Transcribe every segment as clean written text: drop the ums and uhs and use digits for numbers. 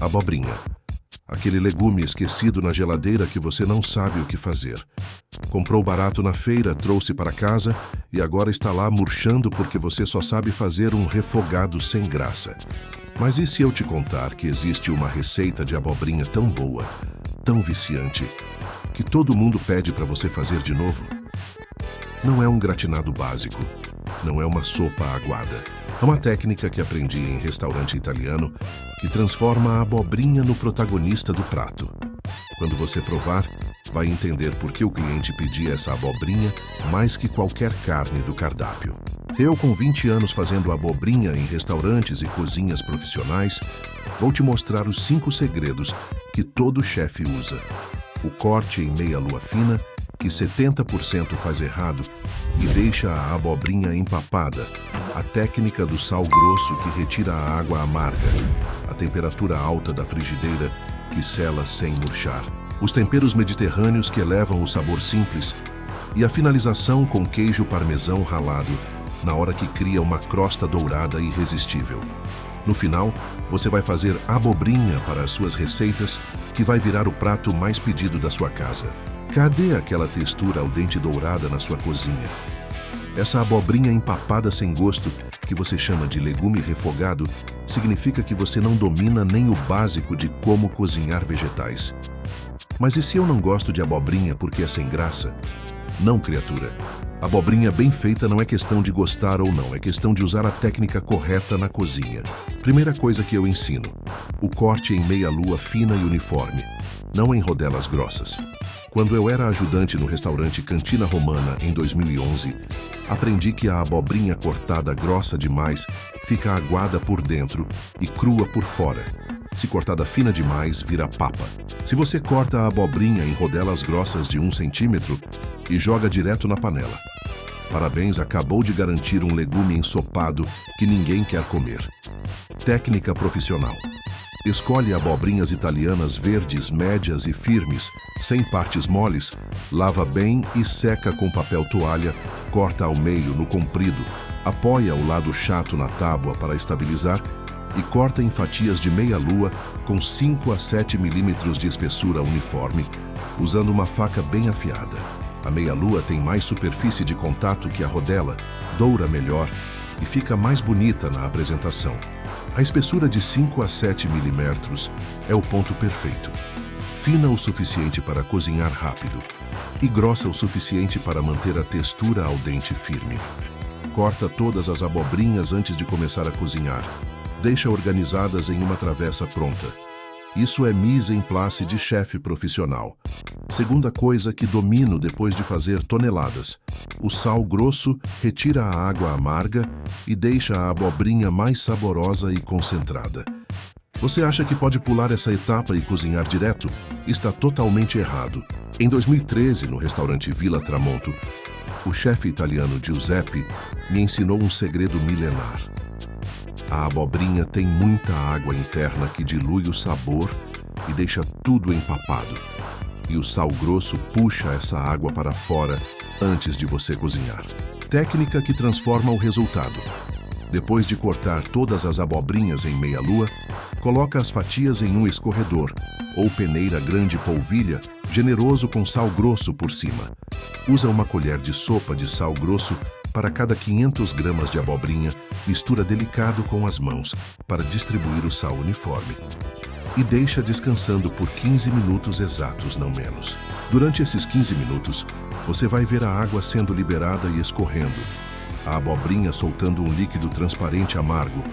Abobrinha. Aquele legume esquecido na geladeira que você não sabe o que fazer. Comprou barato na feira, trouxe para casa e agora está lá murchando porque você só sabe fazer um refogado sem graça. Mas e se eu te contar que existe uma receita de abobrinha tão boa, tão viciante, que todo mundo pede para você fazer de novo? Não é um gratinado básico, não é uma sopa aguada. É uma técnica que aprendi em restaurante italiano que transforma a abobrinha no protagonista do prato. Quando você provar, vai entender por que o cliente pedia essa abobrinha mais que qualquer carne do cardápio. Eu, com 20 anos fazendo abobrinha em restaurantes e cozinhas profissionais, vou te mostrar os 5 segredos que todo chefe usa. O corte em meia lua fina, que 70% faz errado e deixa a abobrinha empapada. A técnica do sal grosso, que retira a água amarga. A temperatura alta da frigideira, que sela sem murchar. Os temperos mediterrâneos, que elevam o sabor simples. E a finalização com queijo parmesão ralado, na hora que cria uma crosta dourada irresistível. No final, você vai fazer abobrinha para as suas receitas, que vai virar o prato mais pedido da sua casa. Cadê aquela textura al dente dourada na sua cozinha? Essa abobrinha empapada sem gosto, que você chama de legume refogado, significa que você não domina nem o básico de como cozinhar vegetais. Mas e se eu não gosto de abobrinha porque é sem graça? Não, criatura. Abobrinha bem feita não é questão de gostar ou não, é questão de usar a técnica correta na cozinha. Primeira coisa que eu ensino: o corte em meia lua fina e uniforme, não em rodelas grossas. Quando eu era ajudante no restaurante Cantina Romana em 2011, aprendi que a abobrinha cortada grossa demais fica aguada por dentro e crua por fora. Se cortada fina demais, vira papa. Se você corta a abobrinha em rodelas grossas de 1 centímetro e joga direto na panela, parabéns, acabou de garantir um legume ensopado que ninguém quer comer. Técnica profissional. Escolhe abobrinhas italianas verdes, médias e firmes, sem partes moles, lava bem e seca com papel toalha, corta ao meio no comprido, apoia o lado chato na tábua para estabilizar e corta em fatias de meia lua com 5 a 7 milímetros de espessura uniforme, usando uma faca bem afiada. A meia lua tem mais superfície de contato que a rodela, doura melhor e fica mais bonita na apresentação. A espessura de 5 a 7 milímetros é o ponto perfeito. Fina o suficiente para cozinhar rápido e grossa o suficiente para manter a textura al dente firme. Corta todas as abobrinhas antes de começar a cozinhar. Deixa organizadas em uma travessa pronta. Isso é mise en place de chefe profissional. Segunda coisa que domino depois de fazer toneladas: o sal grosso retira a água amarga e deixa a abobrinha mais saborosa e concentrada. Você acha que pode pular essa etapa e cozinhar direto? Está totalmente errado. Em 2013, no restaurante Villa Tramonto, o chefe italiano Giuseppe me ensinou um segredo milenar. A abobrinha tem muita água interna que dilui o sabor e deixa tudo empapado. E o sal grosso puxa essa água para fora antes de você cozinhar. Técnica que transforma o resultado. Depois de cortar todas as abobrinhas em meia lua, coloca as fatias em um escorredor ou peneira grande polvilha, generoso com sal grosso por cima. Usa uma colher de sopa de sal grosso para cada 500 gramas de abobrinha, mistura delicado com as mãos para distribuir o sal uniforme. E deixa descansando por 15 minutos exatos, não menos. Durante esses 15 minutos, você vai ver a água sendo liberada e escorrendo, a abobrinha soltando um líquido transparente amargo,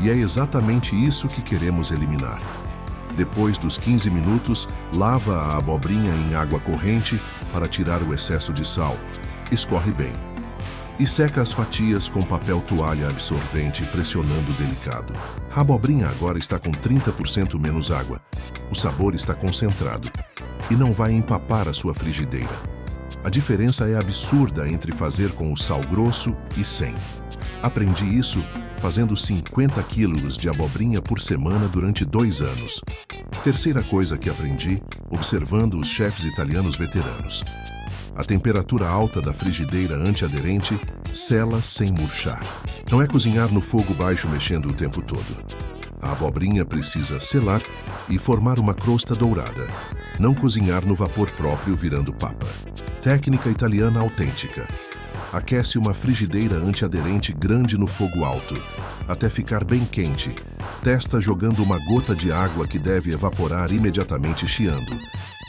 e é exatamente isso que queremos eliminar. Depois dos 15 minutos, lava a abobrinha em água corrente para tirar o excesso de sal. Escorre bem. E seca as fatias com papel toalha absorvente, pressionando delicado. A abobrinha agora está com 30% menos água. O sabor está concentrado e não vai empapar a sua frigideira. A diferença é absurda entre fazer com o sal grosso e sem. Aprendi isso fazendo 50 quilos de abobrinha por semana durante 2 anos. Terceira coisa que aprendi, observando os chefes italianos veteranos. A temperatura alta da frigideira antiaderente sela sem murchar. Não é cozinhar no fogo baixo mexendo o tempo todo. A abobrinha precisa selar e formar uma crosta dourada. Não cozinhar no vapor próprio virando papa. Técnica italiana autêntica. Aquece uma frigideira antiaderente grande no fogo alto, até ficar bem quente. Testa jogando uma gota de água que deve evaporar imediatamente chiando.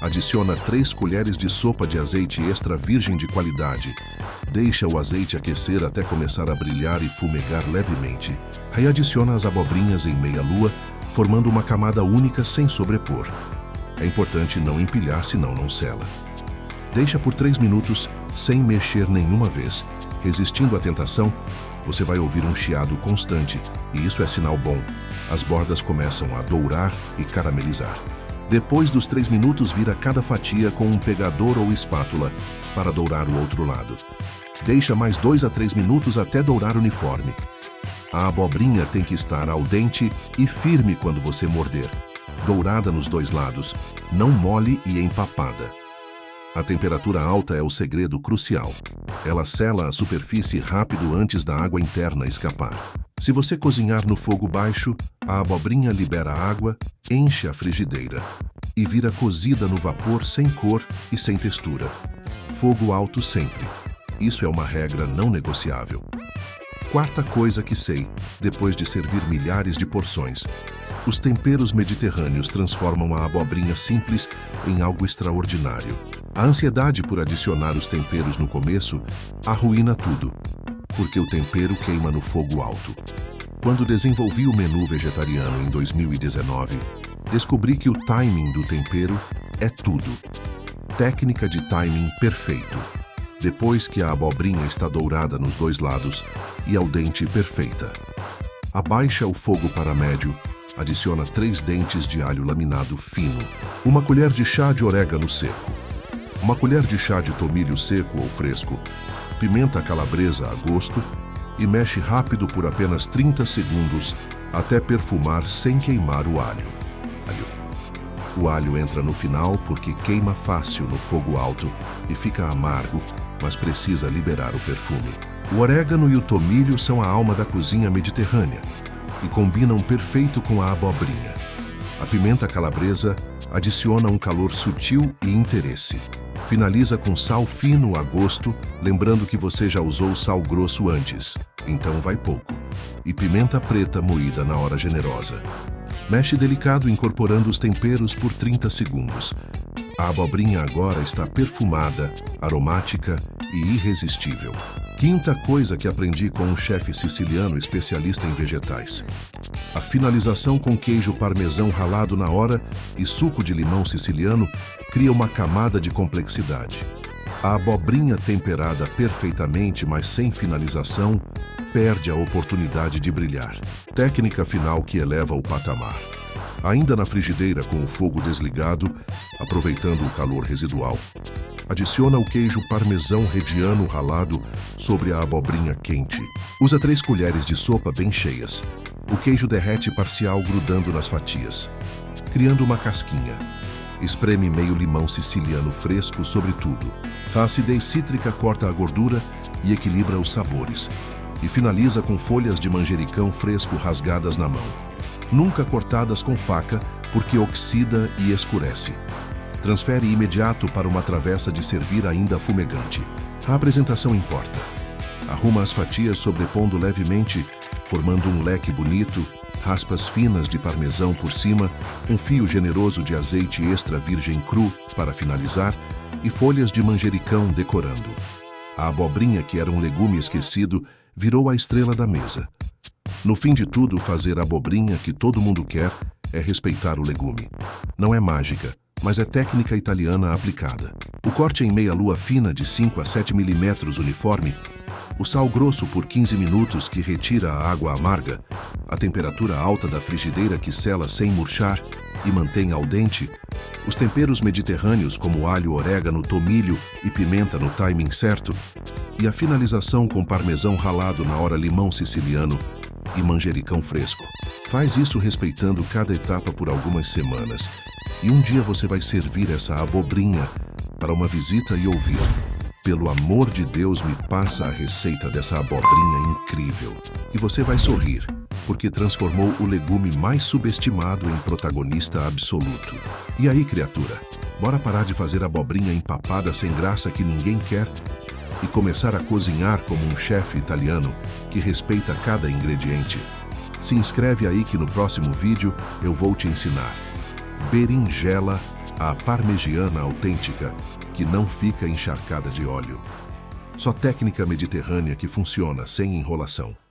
Adiciona 3 colheres de sopa de azeite extra virgem de qualidade. Deixa o azeite aquecer até começar a brilhar e fumegar levemente. Aí adiciona as abobrinhas em meia-lua, formando uma camada única sem sobrepor. É importante não empilhar, senão não sela. Deixa por 3 minutos, sem mexer nenhuma vez. Resistindo à tentação, você vai ouvir um chiado constante, e isso é sinal bom. As bordas começam a dourar e caramelizar. Depois dos 3 minutos, vira cada fatia com um pegador ou espátula para dourar o outro lado. Deixa mais 2 a 3 minutos até dourar uniforme. A abobrinha tem que estar al dente e firme quando você morder. Dourada nos 2 lados, não mole e empapada. A temperatura alta é o segredo crucial. Ela sela a superfície rápido antes da água interna escapar. Se você cozinhar no fogo baixo, a abobrinha libera água, enche a frigideira e vira cozida no vapor sem cor e sem textura. Fogo alto sempre. Isso é uma regra não negociável. Quarta coisa que sei, depois de servir milhares de porções. Os temperos mediterrâneos transformam a abobrinha simples em algo extraordinário. A ansiedade por adicionar os temperos no começo arruína tudo, porque o tempero queima no fogo alto. Quando desenvolvi o menu vegetariano em 2019, descobri que o timing do tempero é tudo. Técnica de timing perfeito. Depois que a abobrinha está dourada nos 2 lados e al dente perfeita. Abaixa o fogo para médio, adiciona 3 dentes de alho laminado fino, 1 colher de chá de orégano seco, 1 colher de chá de tomilho seco ou fresco, pimenta calabresa a gosto e mexe rápido por apenas 30 segundos até perfumar sem queimar o alho. O alho entra no final porque queima fácil no fogo alto e fica amargo, mas precisa liberar o perfume. O orégano e o tomilho são a alma da cozinha mediterrânea e combinam perfeito com a abobrinha. A pimenta calabresa adiciona um calor sutil e interesse. Finaliza com sal fino a gosto, lembrando que você já usou sal grosso antes, então vai pouco. E pimenta preta moída na hora generosa. Mexe delicado incorporando os temperos por 30 segundos. A abobrinha agora está perfumada, aromática e irresistível. Quinta coisa que aprendi com um chefe siciliano especialista em vegetais. A finalização com queijo parmesão ralado na hora e suco de limão siciliano cria uma camada de complexidade. A abobrinha temperada perfeitamente, mas sem finalização, perde a oportunidade de brilhar. Técnica final que eleva o patamar. Ainda na frigideira com o fogo desligado, aproveitando o calor residual, adiciona o queijo parmesão reggiano ralado sobre a abobrinha quente. Usa 3 colheres de sopa bem cheias. O queijo derrete parcial grudando nas fatias, criando uma casquinha. Espreme meio limão siciliano fresco sobre tudo. A acidez cítrica corta a gordura e equilibra os sabores. E finaliza com folhas de manjericão fresco rasgadas na mão. Nunca cortadas com faca, porque oxida e escurece. Transfere imediato para uma travessa de servir ainda fumegante. A apresentação importa. Arruma as fatias sobrepondo levemente, formando um leque bonito, raspas finas de parmesão por cima, um fio generoso de azeite extra virgem cru para finalizar e folhas de manjericão decorando. A abobrinha, que era um legume esquecido, virou a estrela da mesa. No fim de tudo, fazer a abobrinha que todo mundo quer é respeitar o legume. Não é mágica, mas é técnica italiana aplicada. O corte em meia-lua fina de 5 a 7 milímetros uniforme, o sal grosso por 15 minutos que retira a água amarga, a temperatura alta da frigideira que sela sem murchar e mantém al dente, os temperos mediterrâneos como alho, orégano, tomilho e pimenta no timing certo, e a finalização com parmesão ralado na hora limão siciliano e manjericão fresco. Faz isso respeitando cada etapa por algumas semanas, e um dia você vai servir essa abobrinha para uma visita e ouvir: pelo amor de Deus, me passa a receita dessa abobrinha incrível. E você vai sorrir, porque transformou o legume mais subestimado em protagonista absoluto. E aí, criatura? Bora parar de fazer abobrinha empapada sem graça que ninguém quer e começar a cozinhar como um chefe italiano que respeita cada ingrediente. Se inscreve aí que no próximo vídeo eu vou te ensinar. Berinjela à parmegiana autêntica, que não fica encharcada de óleo. Só técnica mediterrânea que funciona sem enrolação.